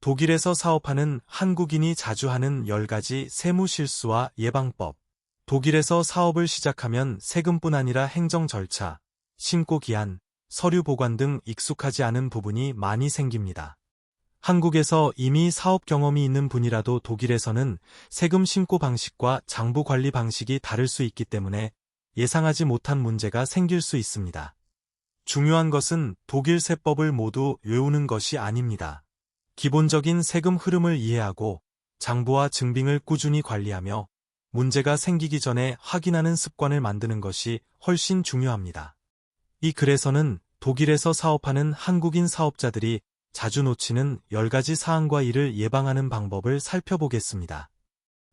독일에서 사업하는 한국인이 자주 하는 10가지 세무 실수와 예방법. 독일에서 사업을 시작하면 세금뿐 아니라 행정 절차, 신고 기한, 서류 보관 등 익숙하지 않은 부분이 많이 생깁니다. 한국에서 이미 사업 경험이 있는 분이라도 독일에서는 세금 신고 방식과 장부 관리 방식이 다를 수 있기 때문에 예상하지 못한 문제가 생길 수 있습니다. 중요한 것은 독일 세법을 모두 외우는 것이 아닙니다. 기본적인 세금 흐름을 이해하고 장부와 증빙을 꾸준히 관리하며 문제가 생기기 전에 확인하는 습관을 만드는 것이 훨씬 중요합니다. 이 글에서는 독일에서 사업하는 한국인 사업자들이 자주 놓치는 10가지 사항과 이를 예방하는 방법을 살펴보겠습니다.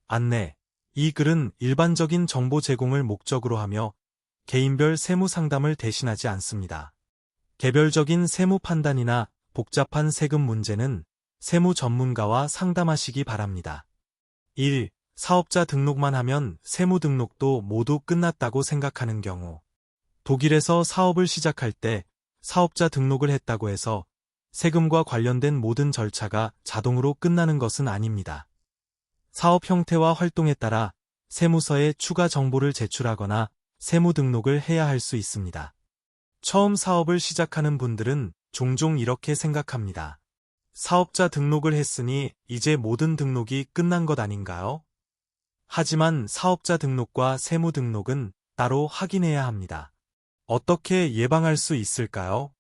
안내. 이 글은 일반적인 정보 제공을 목적으로 하며 개인별 세무 상담을 대신하지 않습니다. 개별적인 세무 판단이나 복잡한 세금 문제는 세무 전문가와 상담하시기 바랍니다. 1. 사업자 등록만 하면 세무 등록도 모두 끝났다고 생각하는 경우. 독일에서 사업을 시작할 때 사업자 등록을 했다고 해서 세금과 관련된 모든 절차가 자동으로 끝나는 것은 아닙니다. 사업 형태와 활동에 따라 세무서에 추가 정보를 제출하거나 세무 등록을 해야 할 수 있습니다. 처음 사업을 시작하는 분들은 종종 이렇게 생각합니다. 사업자 등록을 했으니 이제 모든 등록이 끝난 것 아닌가요? 하지만 사업자 등록과 세무 등록은 따로 확인해야 합니다. 어떻게 예방할 수 있을까요?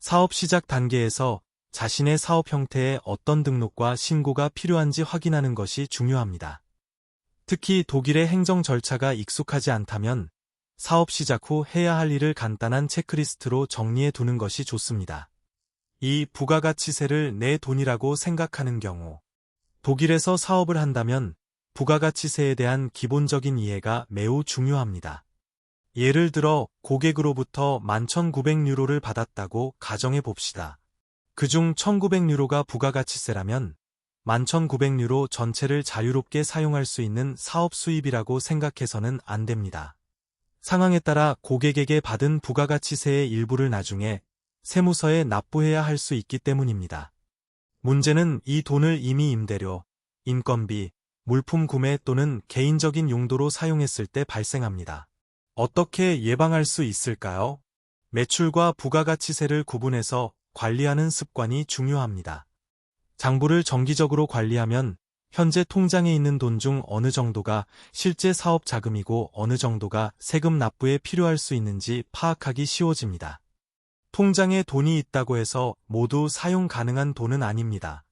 사업 시작 단계에서 자신의 사업 형태에 어떤 등록과 신고가 필요한지 확인하는 것이 중요합니다. 특히 독일의 행정 절차가 익숙하지 않다면 사업 시작 후 해야 할 일을 간단한 체크리스트로 정리해 두는 것이 좋습니다. 이 부가가치세를 내 돈이라고 생각하는 경우. 독일에서 사업을 한다면 부가가치세에 대한 기본적인 이해가 매우 중요합니다. 예를 들어 고객으로부터 11,900유로를 받았다고 가정해 봅시다. 그중 1,900유로가 부가가치세라면 11,900유로 전체를 자유롭게 사용할 수 있는 사업 수입이라고 생각해서는 안 됩니다. 상황에 따라 고객에게 받은 부가가치세의 일부를 나중에 세무서에 납부해야 할 수 있기 때문입니다. 문제는 이 돈을 이미 임대료, 인건비, 물품 구매 또는 개인적인 용도로 사용했을 때 발생합니다. 어떻게 예방할 수 있을까요? 매출과 부가가치세를 구분해서 관리하는 습관이 중요합니다. 장부를 정기적으로 관리하면 현재 통장에 있는 돈 중 어느 정도가 실제 사업 자금이고 어느 정도가 세금 납부에 필요할 수 있는지 파악하기 쉬워집니다. 통장에 돈이 있다고 해서 모두 사용 가능한 돈은 아닙니다.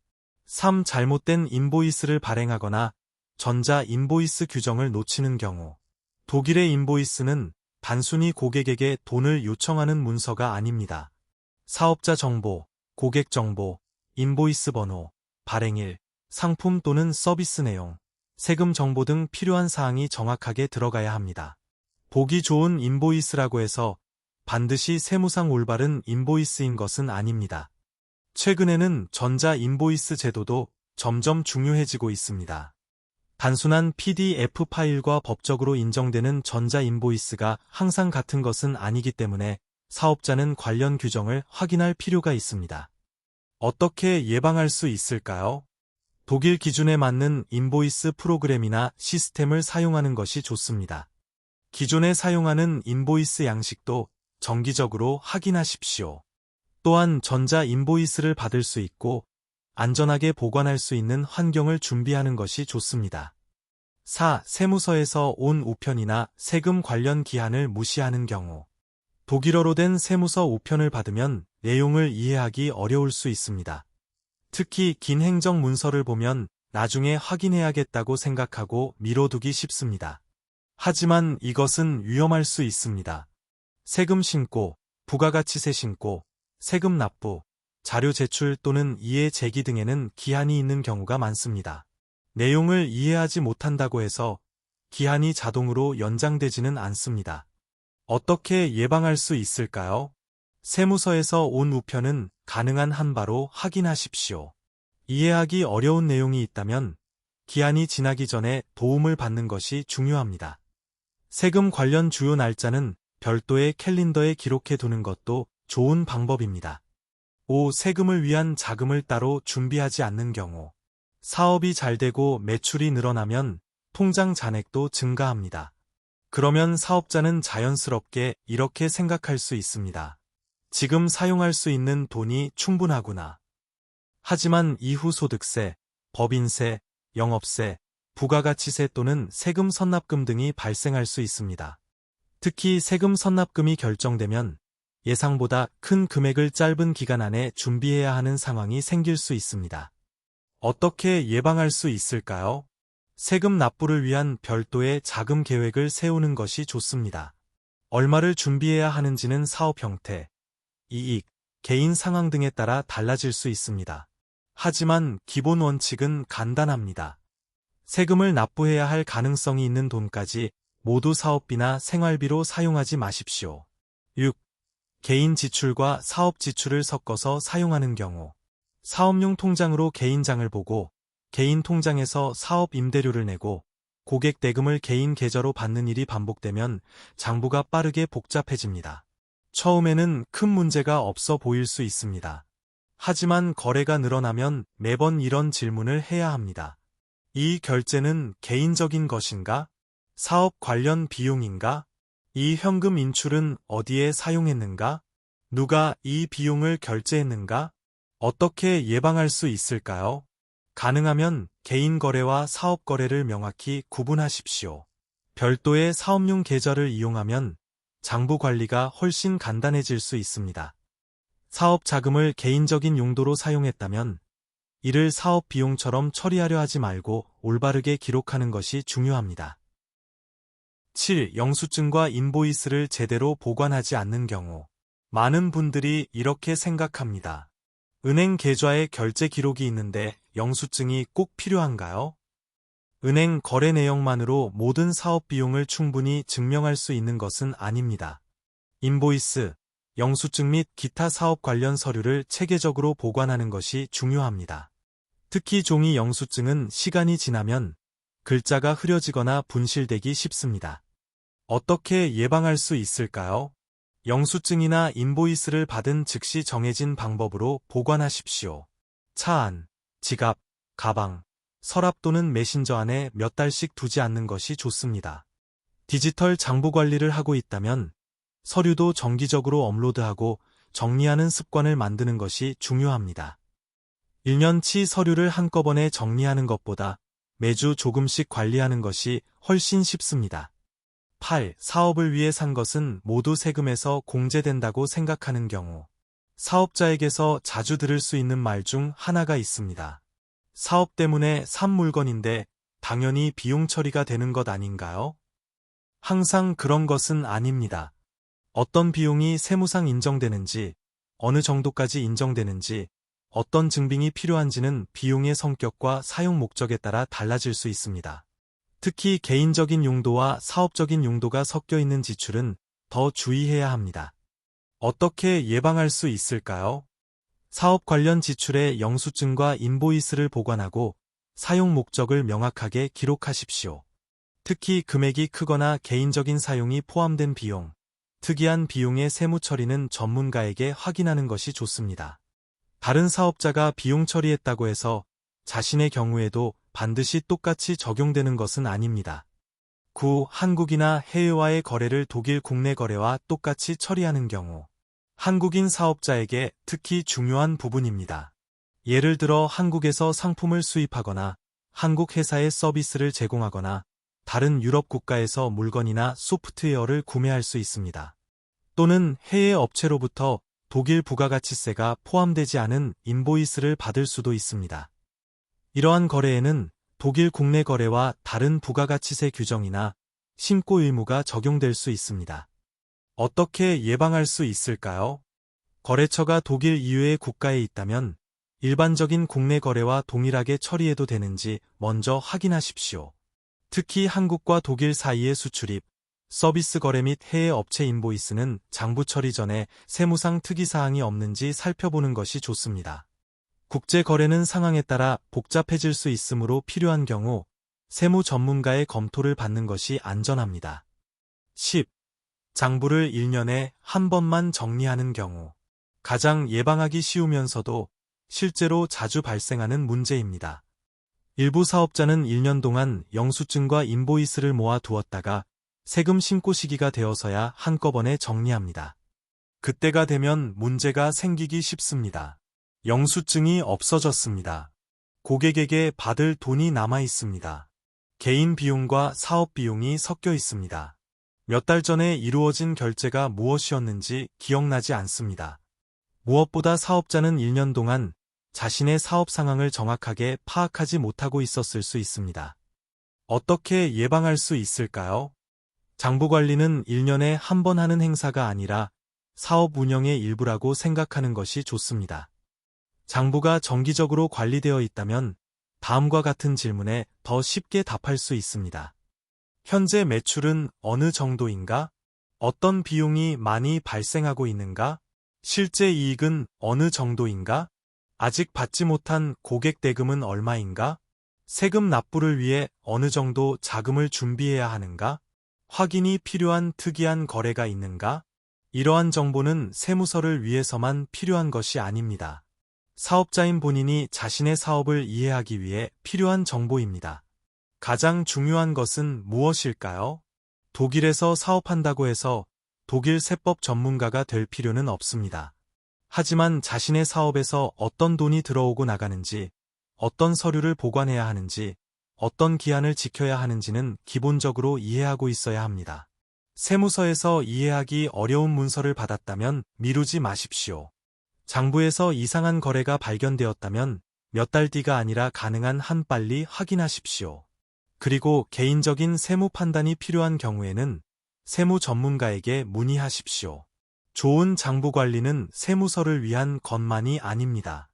3. 잘못된 인보이스를 발행하거나 전자 인보이스 규정을 놓치는 경우. 독일의 인보이스는 단순히 고객에게 돈을 요청하는 문서가 아닙니다. 사업자 정보, 고객 정보, 인보이스 번호, 발행일, 상품 또는 서비스 내용, 세금 정보 등 필요한 사항이 정확하게 들어가야 합니다. 보기 좋은 인보이스라고 해서 반드시 세무상 올바른 인보이스인 것은 아닙니다. 최근에는 전자 인보이스 제도도 점점 중요해지고 있습니다. 단순한 PDF 파일과 법적으로 인정되는 전자 인보이스가 항상 같은 것은 아니기 때문에 사업자는 관련 규정을 확인할 필요가 있습니다. 어떻게 예방할 수 있을까요? 독일 기준에 맞는 인보이스 프로그램이나 시스템을 사용하는 것이 좋습니다. 기존에 사용하는 인보이스 양식도 정기적으로 확인하십시오. 또한 전자 인보이스를 받을 수 있고 안전하게 보관할 수 있는 환경을 준비하는 것이 좋습니다. 4. 세무서에서 온 우편이나 세금 관련 기한을 무시하는 경우. 독일어로 된 세무서 우편을 받으면 내용을 이해하기 어려울 수 있습니다. 특히 긴 행정 문서를 보면 나중에 확인해야겠다고 생각하고 미뤄두기 쉽습니다. 하지만 이것은 위험할 수 있습니다. 세금 신고, 부가가치세 신고, 세금 납부, 자료 제출 또는 이해 제기 등에는 기한이 있는 경우가 많습니다. 내용을 이해하지 못한다고 해서 기한이 자동으로 연장되지는 않습니다. 어떻게 예방할 수 있을까요? 세무서에서 온 우편은 가능한 한 바로 확인하십시오. 이해하기 어려운 내용이 있다면 기한이 지나기 전에 도움을 받는 것이 중요합니다. 세금 관련 주요 날짜는 별도의 캘린더에 기록해 두는 것도 좋은 방법입니다. 5. 세금을 위한 자금을 따로 준비하지 않는 경우. 사업이 잘 되고 매출이 늘어나면 통장 잔액도 증가합니다. 그러면 사업자는 자연스럽게 이렇게 생각할 수 있습니다. 지금 사용할 수 있는 돈이 충분하구나. 하지만 이후 소득세, 법인세, 영업세, 부가가치세 또는 세금 선납금 등이 발생할 수 있습니다. 특히 세금 선납금이 결정되면 예상보다 큰 금액을 짧은 기간 안에 준비해야 하는 상황이 생길 수 있습니다. 어떻게 예방할 수 있을까요? 세금 납부를 위한 별도의 자금 계획을 세우는 것이 좋습니다. 얼마를 준비해야 하는지는 사업 형태, 이익, 개인 상황 등에 따라 달라질 수 있습니다. 하지만 기본 원칙은 간단합니다. 세금을 납부해야 할 가능성이 있는 돈까지 모두 사업비나 생활비로 사용하지 마십시오. 6. 개인 지출과 사업 지출을 섞어서 사용하는 경우. 사업용 통장으로 개인장을 보고 개인 통장에서 사업 임대료를 내고 고객 대금을 개인 계좌로 받는 일이 반복되면 장부가 빠르게 복잡해집니다. 처음에는 큰 문제가 없어 보일 수 있습니다. 하지만 거래가 늘어나면 매번 이런 질문을 해야 합니다. 이 결제는 개인적인 것인가? 사업 관련 비용인가? 이 현금 인출은 어디에 사용했는가? 누가 이 비용을 결제했는가? 어떻게 예방할 수 있을까요? 가능하면 개인 거래와 사업 거래를 명확히 구분하십시오. 별도의 사업용 계좌를 이용하면 장부 관리가 훨씬 간단해질 수 있습니다. 사업 자금을 개인적인 용도로 사용했다면 이를 사업 비용처럼 처리하려 하지 말고 올바르게 기록하는 것이 중요합니다. 7. 영수증과 인보이스를 제대로 보관하지 않는 경우. 많은 분들이 이렇게 생각합니다. 은행 계좌에 결제 기록이 있는데 영수증이 꼭 필요한가요? 은행 거래 내역만으로 모든 사업 비용을 충분히 증명할 수 있는 것은 아닙니다. 인보이스, 영수증 및 기타 사업 관련 서류를 체계적으로 보관하는 것이 중요합니다. 특히 종이 영수증은 시간이 지나면 글자가 흐려지거나 분실되기 쉽습니다. 어떻게 예방할 수 있을까요? 영수증이나 인보이스를 받은 즉시 정해진 방법으로 보관하십시오. 차 안, 지갑, 가방, 서랍 또는 메신저 안에 몇 달씩 두지 않는 것이 좋습니다. 디지털 장부 관리를 하고 있다면 서류도 정기적으로 업로드하고 정리하는 습관을 만드는 것이 중요합니다. 1년치 서류를 한꺼번에 정리하는 것보다 매주 조금씩 관리하는 것이 훨씬 쉽습니다. 8. 사업을 위해 산 것은 모두 세금에서 공제된다고 생각하는 경우. 사업자에게서 자주 들을 수 있는 말 중 하나가 있습니다. 사업 때문에 산 물건인데 당연히 비용 처리가 되는 것 아닌가요? 항상 그런 것은 아닙니다. 어떤 비용이 세무상 인정되는지, 어느 정도까지 인정되는지, 어떤 증빙이 필요한지는 비용의 성격과 사용 목적에 따라 달라질 수 있습니다. 특히 개인적인 용도와 사업적인 용도가 섞여 있는 지출은 더 주의해야 합니다. 어떻게 예방할 수 있을까요? 사업 관련 지출의 영수증과 인보이스를 보관하고 사용 목적을 명확하게 기록하십시오. 특히 금액이 크거나 개인적인 사용이 포함된 비용, 특이한 비용의 세무 처리는 전문가에게 확인하는 것이 좋습니다. 다른 사업자가 비용 처리했다고 해서 자신의 경우에도 반드시 똑같이 적용되는 것은 아닙니다. 9. 한국이나 해외와의 거래를 독일 국내 거래와 똑같이 처리하는 경우. 한국인 사업자에게 특히 중요한 부분입니다. 예를 들어 한국에서 상품을 수입하거나 한국 회사에 서비스를 제공하거나 다른 유럽 국가에서 물건이나 소프트웨어를 구매할 수 있습니다. 또는 해외 업체로부터 독일 부가가치세가 포함되지 않은 인보이스를 받을 수도 있습니다. 이러한 거래에는 독일 국내 거래와 다른 부가가치세 규정이나 신고 의무가 적용될 수 있습니다. 어떻게 예방할 수 있을까요? 거래처가 독일 이외의 국가에 있다면 일반적인 국내 거래와 동일하게 처리해도 되는지 먼저 확인하십시오. 특히 한국과 독일 사이의 수출입, 서비스 거래 및 해외 업체 인보이스는 장부 처리 전에 세무상 특이사항이 없는지 살펴보는 것이 좋습니다. 국제 거래는 상황에 따라 복잡해질 수 있으므로 필요한 경우 세무 전문가의 검토를 받는 것이 안전합니다. 10. 장부를 1년에 한 번만 정리하는 경우. 가장 예방하기 쉬우면서도 실제로 자주 발생하는 문제입니다. 일부 사업자는 1년 동안 영수증과 인보이스를 모아 두었다가 세금 신고 시기가 되어서야 한꺼번에 정리합니다. 그때가 되면 문제가 생기기 쉽습니다. 영수증이 없어졌습니다. 고객에게 받을 돈이 남아 있습니다. 개인 비용과 사업 비용이 섞여 있습니다. 몇 달 전에 이루어진 결제가 무엇이었는지 기억나지 않습니다. 무엇보다 사업자는 1년 동안 자신의 사업 상황을 정확하게 파악하지 못하고 있었을 수 있습니다. 어떻게 예방할 수 있을까요? 장부관리는 1년에 한 번 하는 행사가 아니라 사업 운영의 일부라고 생각하는 것이 좋습니다. 장부가 정기적으로 관리되어 있다면 다음과 같은 질문에 더 쉽게 답할 수 있습니다. 현재 매출은 어느 정도인가? 어떤 비용이 많이 발생하고 있는가? 실제 이익은 어느 정도인가? 아직 받지 못한 고객 대금은 얼마인가? 세금 납부를 위해 어느 정도 자금을 준비해야 하는가? 확인이 필요한 특이한 거래가 있는가? 이러한 정보는 세무서를 위해서만 필요한 것이 아닙니다. 사업자인 본인이 자신의 사업을 이해하기 위해 필요한 정보입니다. 가장 중요한 것은 무엇일까요? 독일에서 사업한다고 해서 독일 세법 전문가가 될 필요는 없습니다. 하지만 자신의 사업에서 어떤 돈이 들어오고 나가는지, 어떤 서류를 보관해야 하는지, 어떤 기한을 지켜야 하는지는 기본적으로 이해하고 있어야 합니다. 세무서에서 이해하기 어려운 문서를 받았다면 미루지 마십시오. 장부에서 이상한 거래가 발견되었다면 몇 달 뒤가 아니라 가능한 한 빨리 확인하십시오. 그리고 개인적인 세무 판단이 필요한 경우에는 세무 전문가에게 문의하십시오. 좋은 장부 관리는 세무서를 위한 것만이 아닙니다.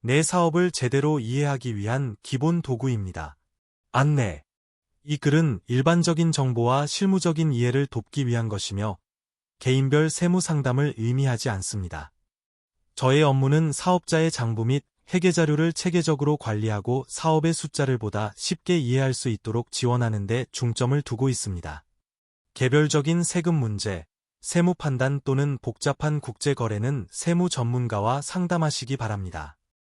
내 사업을 제대로 이해하기 위한 기본 도구입니다. 안내. 이 글은 일반적인 정보와 실무적인 이해를 돕기 위한 것이며 개인별 세무 상담을 의미하지 않습니다. 저의 업무는 사업자의 장부 및 회계자료를 체계적으로 관리하고 사업의 숫자를 보다 쉽게 이해할 수 있도록 지원하는 데 중점을 두고 있습니다. 개별적인 세금 문제, 세무 판단 또는 복잡한 국제 거래는 세무 전문가와 상담하시기 바랍니다.